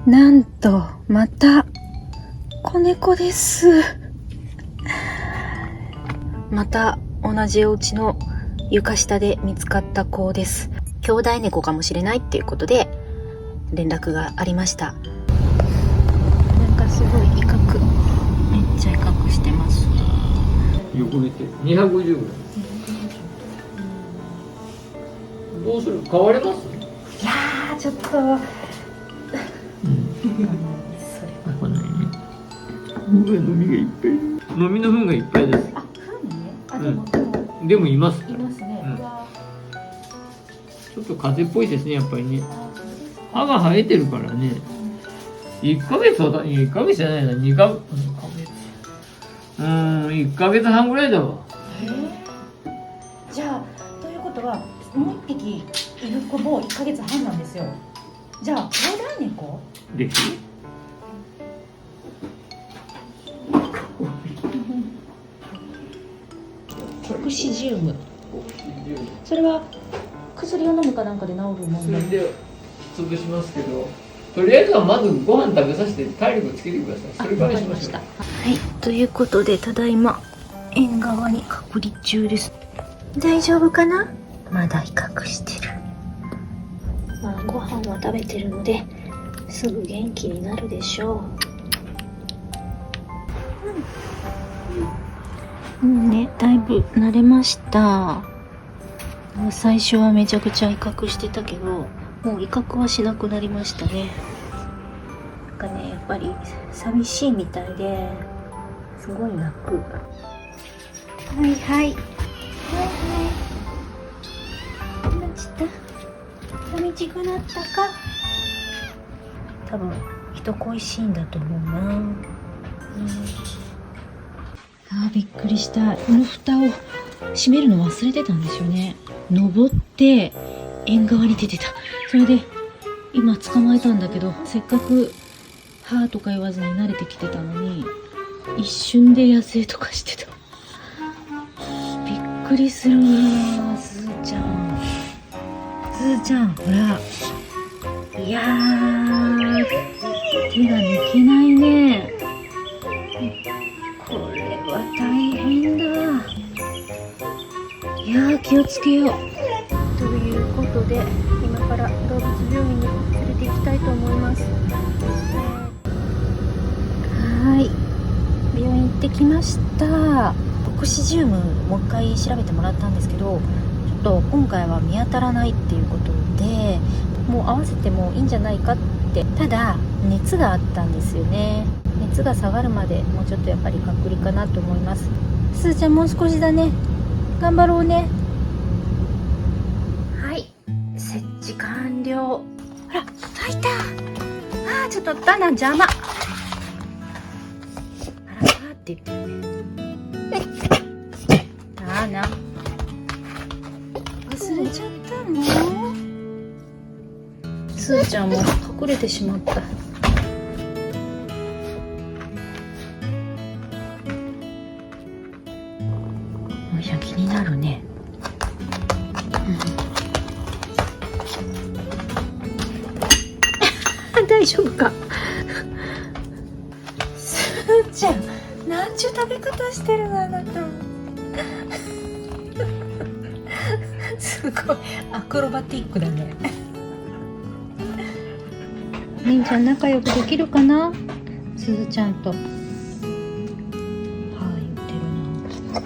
なんとまた子猫です。また同じお家の床下で見つかった子です。兄弟猫かもしれないっていうことで連絡がありました。なんかすごい威嚇、めっちゃ威嚇してます。横寝て250ぐらい。どうする？変われます？いやーちょっと、それはこんなにね。飲みがいっぱい。飲みの糞がいっぱいです。あ、ふんね。でもいます。いますね。ちょっと風邪っぽいですね、やっぱりね。歯が生えてるからね。1ヶ月は、1ヶ月じゃないな、2ヶ月。1ヶ月半ぐらいだわ。じゃあ、ということは、もう一匹いる子も1ヶ月半なんですよ。じゃあ、兄弟猫ですよ。オクシジウム。それは薬を飲むかなんかで治るもんそれで潰しますけど、とりあえずはまずご飯食べさせて体力つけてください。それからしましょう。はい、ということでただいま縁側に隔離中です。大丈夫かな？まだ威嚇してる。まあご飯は食べてるのですぐ元気になるでしょう。ね、だいぶ慣れました。最初はめちゃくちゃ威嚇してたけど、もう威嚇はしなくなりましたね。なんかね、やっぱり寂しいみたいですごい泣く。はいはいはいはい。どうした？寂しくなったか？多分人恋しいんだと思うな。びっくりした。この蓋を閉めるの忘れてたんですよね。登って縁側に出てた。それで今捕まえたんだけど、せっかくはーとか言わずに慣れてきてたのに一瞬で野生とかしてた。びっくりするな。すーちゃん、すーちゃん、ほら、いやー手が抜けないね。これは大変だ。いやー気をつけよう。ということで今から動物病院に連れて行きたいと思います。はい、病院行ってきました。オクシジウムもう一回調べてもらったんですけど、ちょっと今回は見当たらないっていうことで、もう合わせてもいいんじゃないかって。ただ熱があったんですよね。熱が下がるまでもうちょっとやっぱり隔離かなと思います。すーちゃんもう少しだね。頑張ろうね。はい、設置完了。ほら、開いた。ちょっとダナ邪魔。あらーって言ってるね。ダナ忘れちゃったの？すーちゃんも隠れてしまった。いや、気になるね。大丈夫か？すーちゃん、なんちゅう食べ方してるのあなた。すごいアクロバティックだね。りんちゃん仲良くできるかな？すずちゃんと。はい、言ってるな。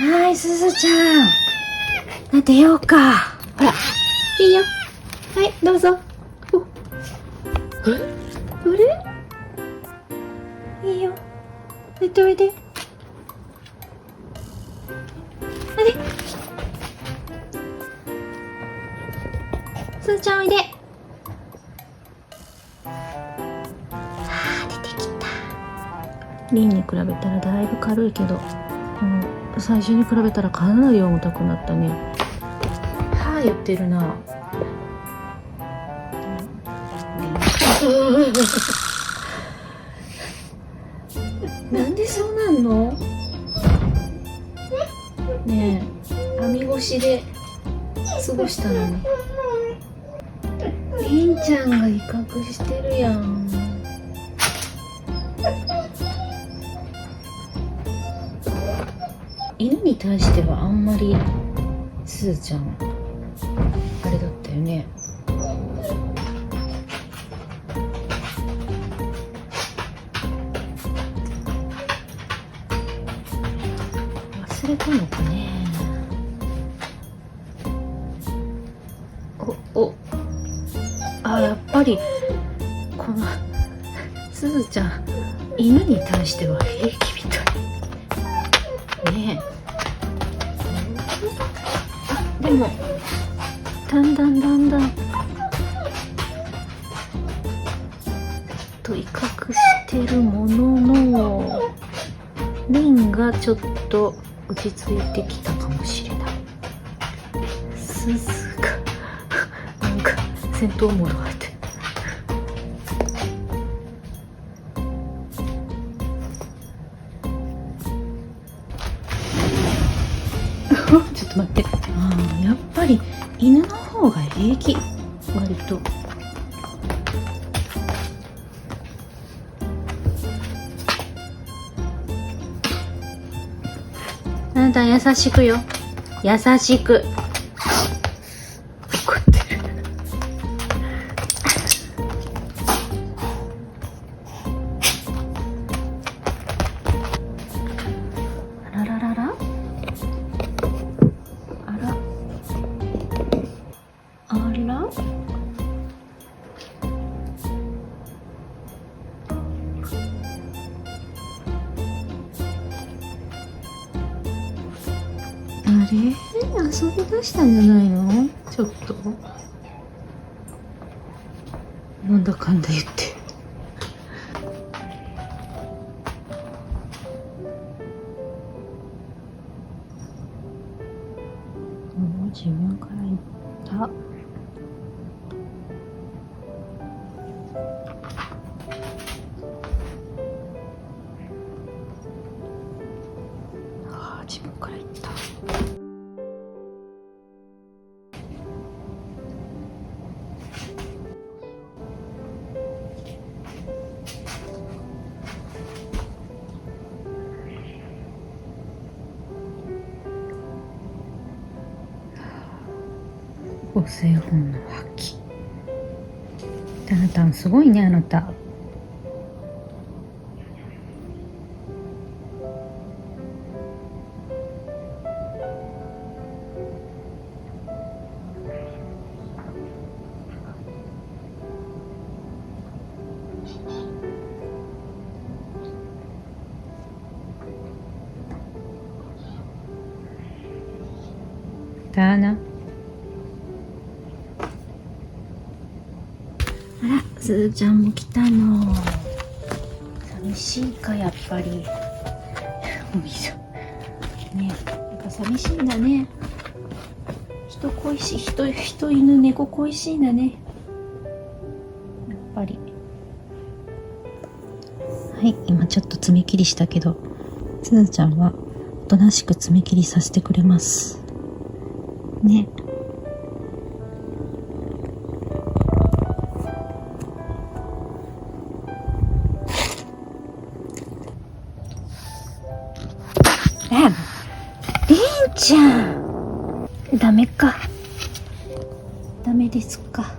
はい、すずちゃん。出ようか。ほら、いいよ。はい、どうぞ。あれ？いいよ。寝ておいで。あれ？すーちゃんおいで。出てきた。リンに比べたらだいぶ軽いけど、最初に比べたらかなり重たくなったね。はあ言ってるな。なんでそうなんの？ねえ、網越しで過ごしたのに。りんちゃんが威嚇してるやん。犬に対してはあんまりすずちゃんあれだったよね。忘れたのかね。やっぱりこのすずちゃん犬に対しては平気みたいね。でもだんだんと威嚇してるものの、リンがちょっと落ち着いてきたかもしれない。すずがなんか戦闘モード入ってる。ちょっと待って。やっぱり犬の方が平気、割と。あなた優しくよ、優しく。怒ってる。あらららら、あらあら、あれ、遊び出したんじゃないの？ちょっとなんだかんだ言って。もう自分から言った。自分から言った。母性本能発揮。タンタンすごいね、あなた。ターナ。あら、すずちゃんも来たの。寂しいか、やっぱり。おいしょ。ね、なんか寂しいんだね。人恋しい、人犬猫恋しいんだね。やっぱり。はい、今ちょっと爪切りしたけど、すずちゃんはおとなしく爪切りさせてくれます。ね。りんちゃん、ダメか。ダメですか。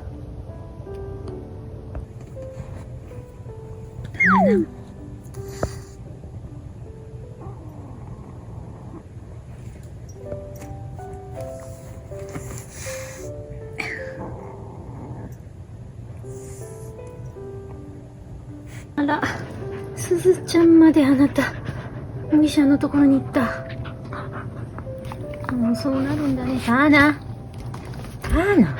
あら、すずちゃんまであなた、お医者のところに行った。もうそうなるんだね。ターナ。ターナ。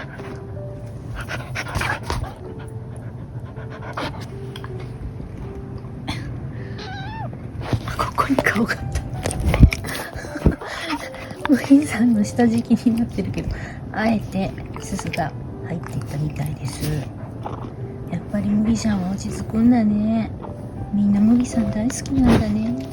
顔が麦さんの下敷きになってるけど、あえてすすが入っていったみたいです。やっぱり麦ちゃんは落ち着くんだね。みんな麦さん大好きなんだね。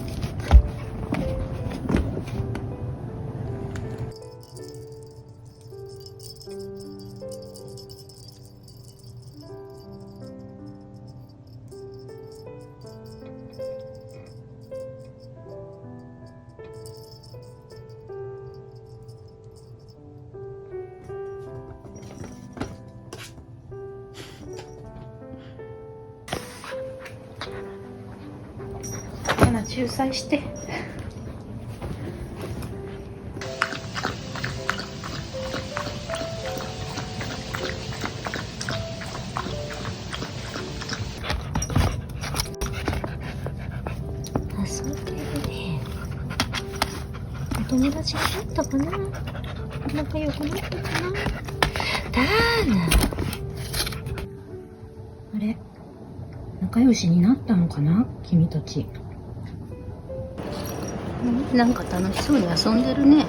仲裁して。遊んでるね。お友達になったかな。仲良くなったかな。ダーナ。あれ、仲良しになったのかな、君たち。なんか楽しそうに遊んでるね。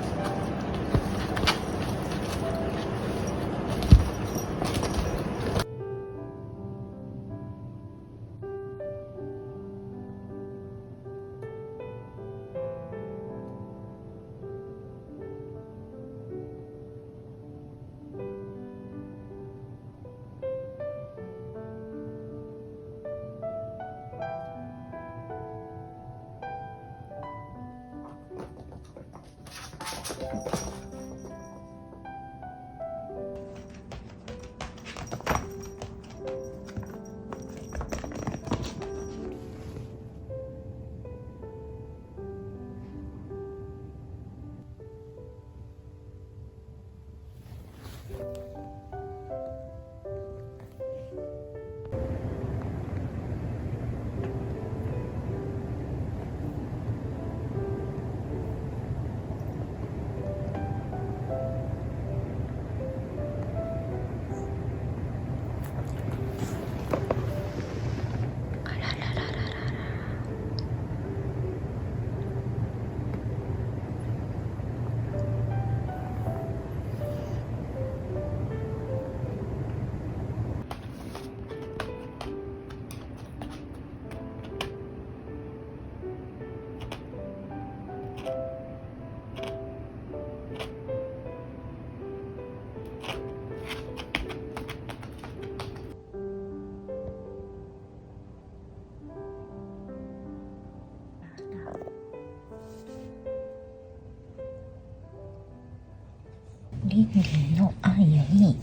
リンリンのアンヤに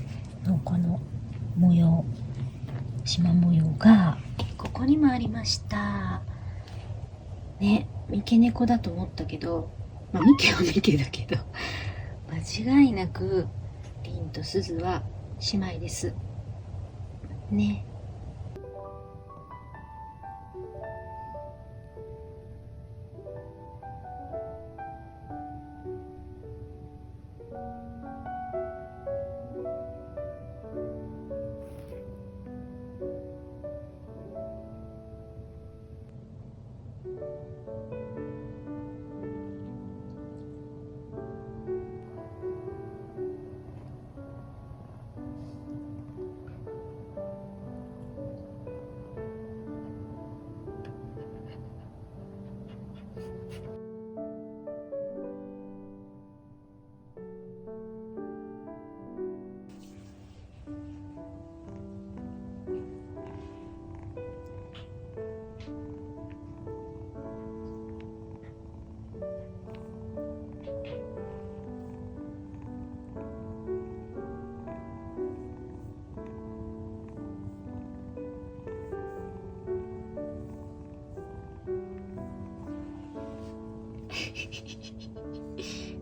この模様、縞模様がここにもありましたね。三毛猫だと思ったけど、まあ、三毛は三毛だけど間違いなくリンとスズは姉妹ですね。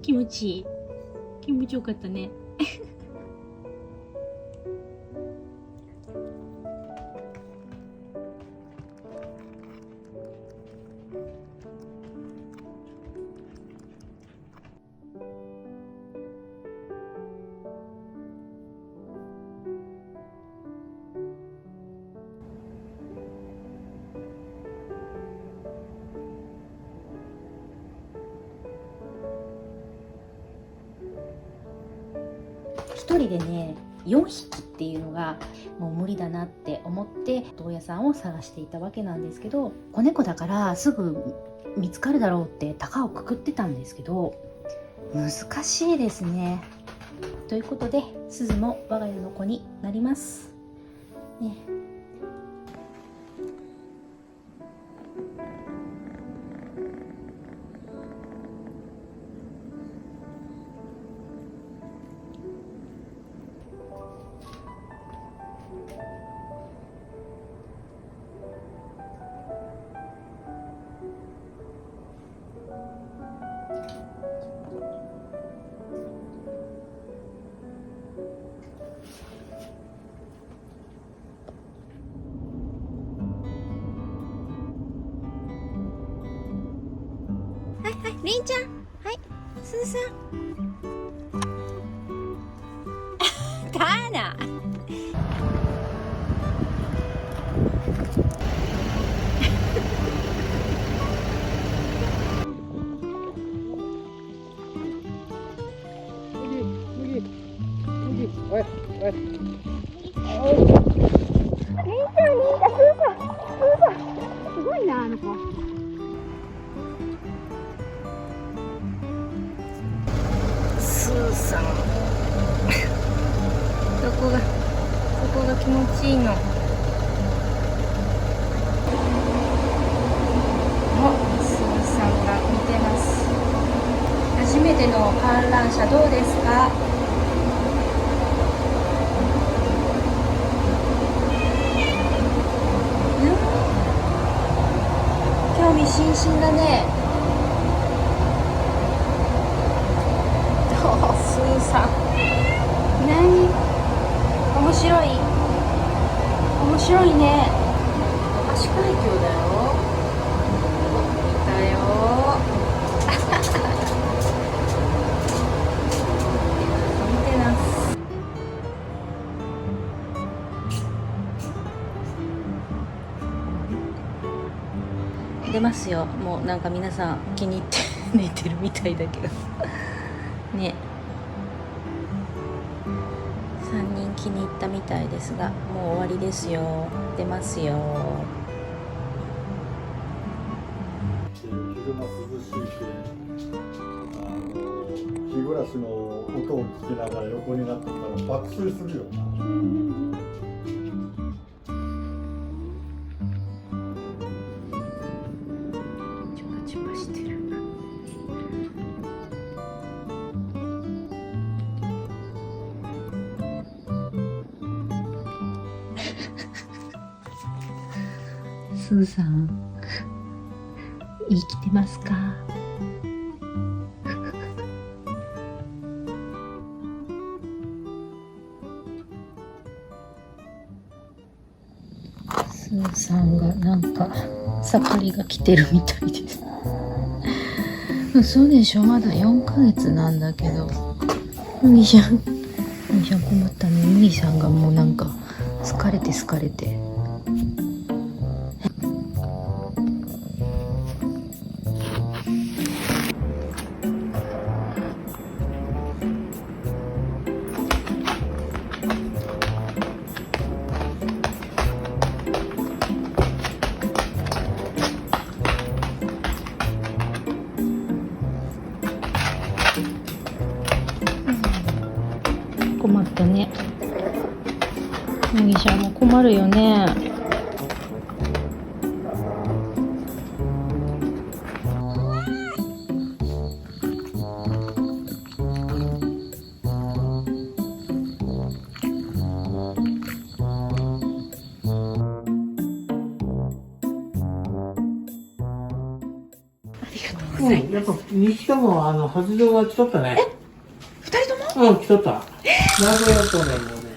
気持ちいい。気持ちよかったね。一人でね4匹っていうのがもう無理だなって思って洞爺さんを探していたわけなんですけど、子猫だからすぐ見つかるだろうって高をくくってたんですけど、難しいですね。ということですずも我が家の子になりますね。りんちゃん、はい、すずさん。ターナ。すごいな、あの子。スーさん。そこが気持ちいいの。スーさんが見てます。初めての観覧車どうですか？興味津々だね。スーさん、何？面白いね。足海峡だよ。見たよ。見てます。出ますよ。もうなんか皆さん気に入って寝てるみたいだけどね。3人気に入ったみたいですが、もう終わりですよ。出ますよ。昼間涼しいし、日暮らしの音を聞きながら横になってたら爆睡するよな。ちょばちょばしてる。スーさん、生きてますか？スーさんがなんか盛りが来てるみたいです。そうでしょ、まだ4ヶ月なんだけど。麦ちゃん困ったね。麦さんがもうなんか疲れて。困ったね。麦ちゃんも困るよね。やっぱ西とも発情が来とったね。2人とも？来とった。名古屋とね、もうね、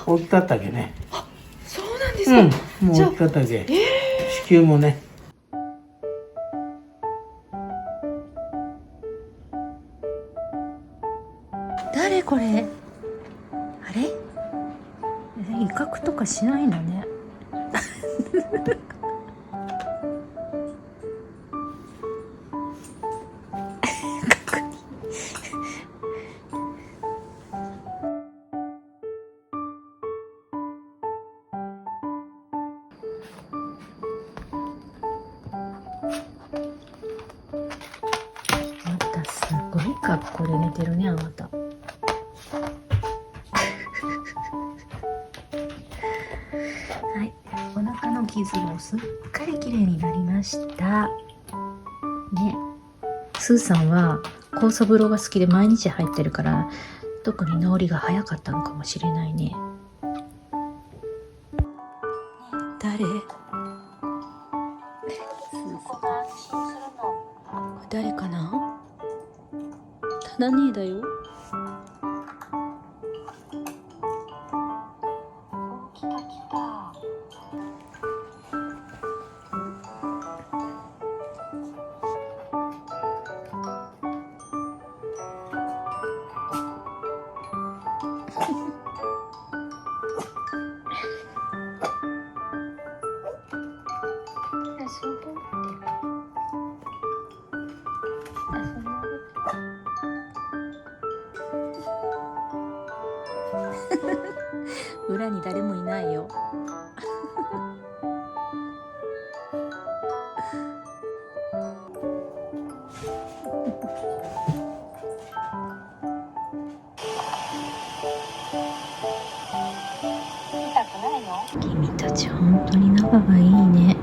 大きかったけね。そうなんですか。もう大きかったけ。子宮もね。誰これ？あれ？威嚇とかしないのね。こで寝てるね、あなた。はい、お腹の傷もすっかり綺麗になりましたね。スーさんは酵素風呂が好きで毎日入ってるから、特に治りが早かったのかもしれないね。誰？誰かな？ただねえだよ。来た来た。裏に誰もいないよ。君たち本当に仲がいいね。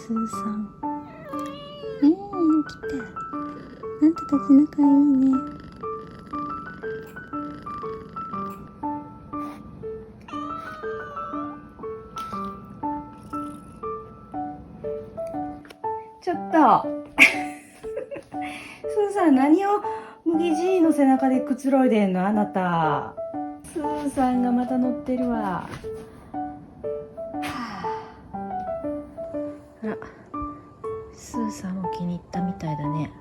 スーさん。来た。あんたたち仲いいね。ちょっとスーさん、何を麦じいの背中でくつろいでんのあなた。スーさんがまた乗ってるわ。あら、スーさんも気に入ったみたいだね。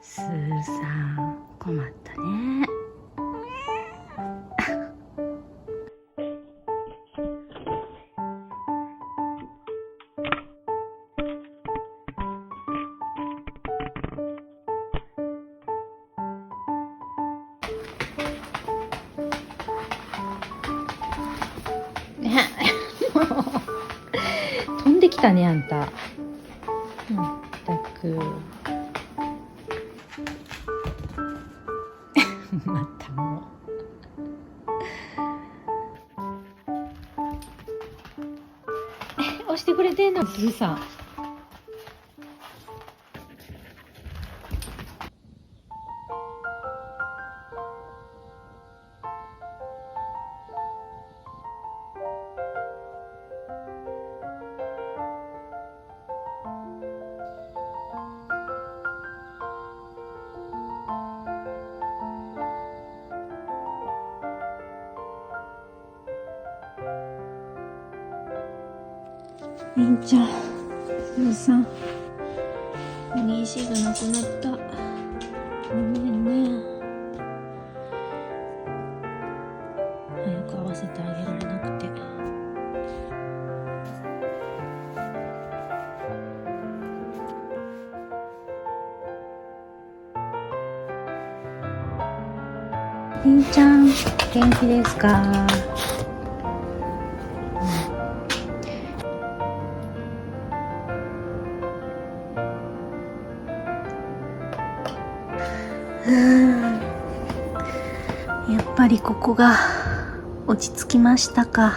スーさん、困ったね。飛んできたね、あんた。まったく。またもう。押してくれてんの、スーさん。りんちゃん、スーさん、虹がなくなった。ごめんね。早く合わせてあげられなくて。りんちゃん、元気ですか？やっぱりここが落ち着きましたか。や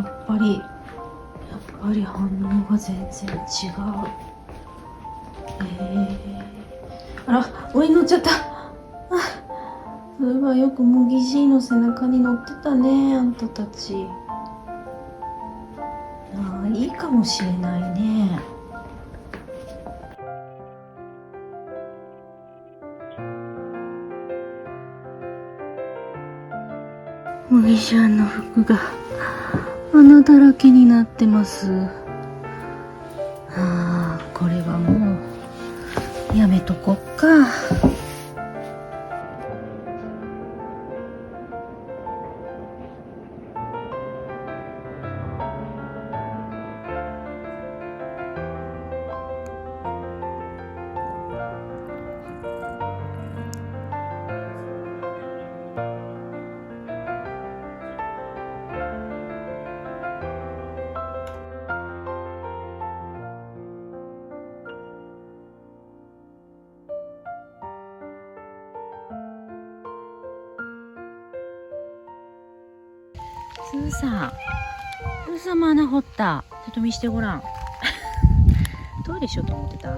っぱり反応が全然違う。あら、上に乗っちゃった。そういえばよく麦じいの背中に乗ってたね、あんたたち。いいかもしれないね。麦ちゃんの服が穴だらけになってます。これはもうやめとこっか。スーさんも穴掘った。ちょっと見してごらん。どうでしょうと思ってた。